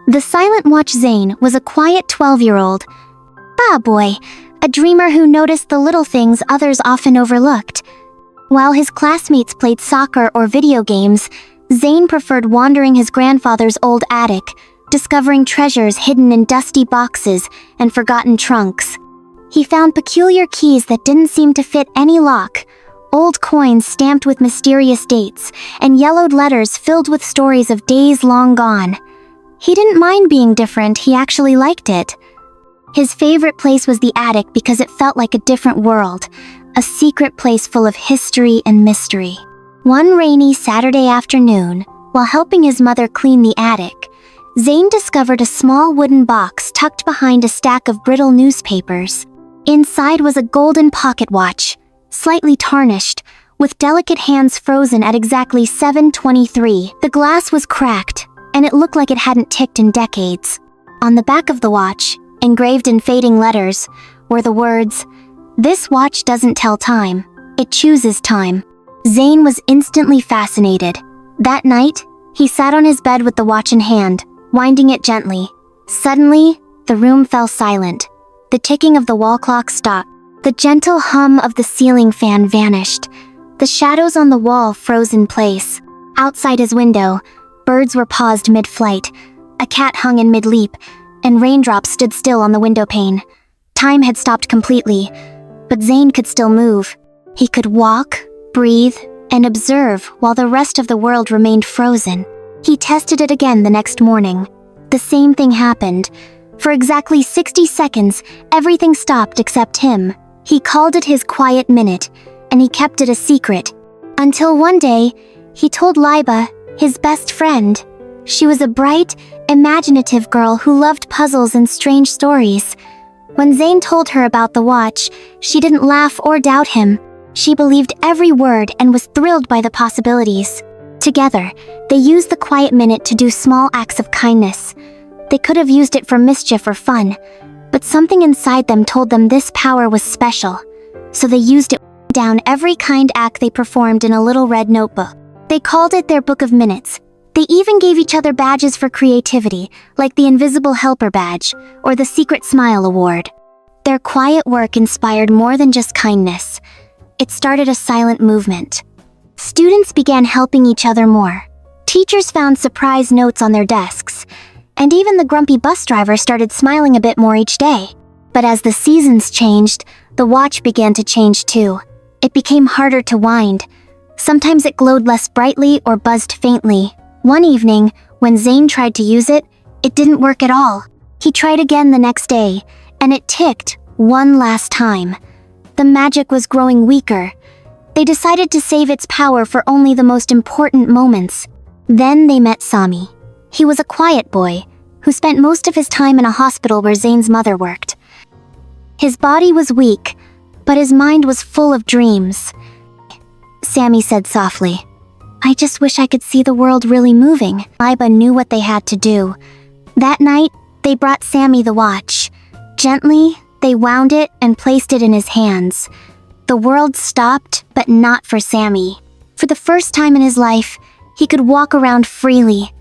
The silent watch Zain was a quiet 12-year-old. Boy, a dreamer who noticed the little things others often overlooked. While his classmates played soccer or video games, Zain preferred wandering his grandfather's old attic, discovering treasures hidden in dusty boxes and forgotten trunks. He found peculiar keys that didn't seem to fit any lock, old coins stamped with mysterious dates, and yellowed letters filled with stories of days long gone. He didn't mind being different, he actually liked it. His favorite place was the attic because it felt like a different world, a secret place full of history and mystery. One rainy Saturday afternoon, while helping his mother clean the attic, Zain discovered a small wooden box tucked behind a stack of brittle newspapers. Inside was a golden pocket watch, slightly tarnished, with delicate hands frozen at exactly 7:23. The glass was cracked, and it looked like it hadn't ticked in decades. On the back of the watch, engraved in fading letters, were the words, "This watch doesn't tell time, it chooses time." Zain was instantly fascinated. That night, he sat on his bed with the watch in hand, winding it gently. Suddenly, the room fell silent. The ticking of the wall clock stopped. The gentle hum of the ceiling fan vanished. The shadows on the wall froze in place. Outside his window, birds were paused mid-flight. A cat hung in mid-leap, and raindrops stood still on the window pane. Time had stopped completely, but Zain could still move. He could walk, breathe, and observe while the rest of the world remained frozen. He tested it again the next morning. The same thing happened. For exactly 60 seconds, everything stopped except him. He called it his quiet minute, and he kept it a secret. Until one day, he told Laiba, his best friend. She was a bright, imaginative girl who loved puzzles and strange stories. When Zain told her about the watch, she didn't laugh or doubt him. She believed every word and was thrilled by the possibilities. Together, they used the quiet minute to do small acts of kindness. They could have used it for mischief or fun, but something inside them told them this power was special. So they used it down every kind act they performed in a little red notebook. They called it their book of minutes. They even gave each other badges for creativity, like the Invisible Helper Badge or the Secret Smile Award. Their quiet work inspired more than just kindness. It started a silent movement. Students began helping each other more. Teachers found surprise notes on their desks, and even the grumpy bus driver started smiling a bit more each day. But as the seasons changed, the watch began to change too. It became harder to wind. Sometimes it glowed less brightly or buzzed faintly. One evening, when Zain tried to use it, it didn't work at all. He tried again the next day, and it ticked one last time. The magic was growing weaker. They decided to save its power for only the most important moments. Then they met Sami. He was a quiet boy, who spent most of his time in a hospital where Zain's mother worked. His body was weak, but his mind was full of dreams. Sami said softly, "I just wish I could see the world really moving." Laiba knew what they had to do. That night, they brought Sami the watch. Gently, they wound it and placed it in his hands. The world stopped, but not for Sami. For the first time in his life, he could walk around freely.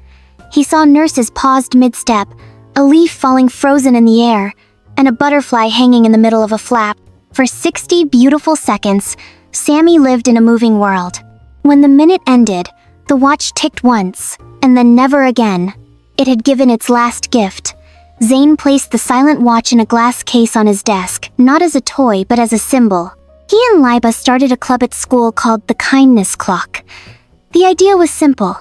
He saw nurses paused mid-step, a leaf falling frozen in the air, and a butterfly hanging in the middle of a flap. For 60 beautiful seconds, Sami lived in a moving world. When the minute ended, the watch ticked once, and then never again. It had given its last gift. Zain placed the silent watch in a glass case on his desk, not as a toy but as a symbol. He and Laiba started a club at school called the Kindness Clock. The idea was simple.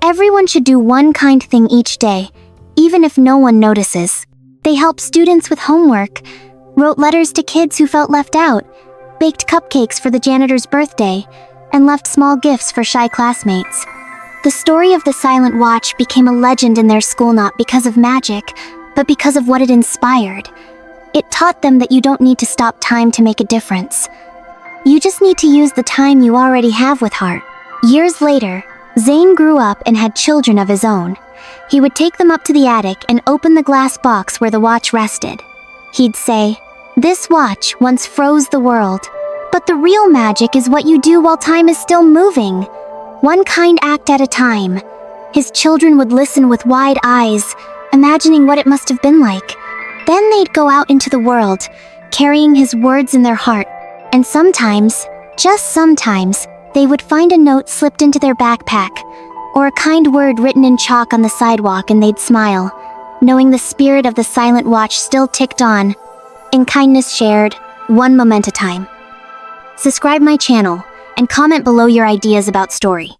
Everyone should do one kind thing each day, even if no one notices. They helped students with homework, wrote letters to kids who felt left out, baked cupcakes for the janitor's birthday, and left small gifts for shy classmates. The story of the silent watch became a legend in their school not because of magic, but because of what it inspired. It taught them that you don't need to stop time to make a difference. You just need to use the time you already have with heart. Years later, Zain grew up and had children of his own. He would take them up to the attic and open the glass box where the watch rested. He'd say, "This watch once froze the world. But the real magic is what you do while time is still moving. One kind act at a time." His children would listen with wide eyes, imagining what it must have been like. Then they'd go out into the world, carrying his words in their heart. And sometimes, just sometimes, they would find a note slipped into their backpack, or a kind word written in chalk on the sidewalk, and they'd smile, knowing the spirit of the silent watch still ticked on, in kindness shared, one moment at a time. Subscribe my channel, and comment below your ideas about story.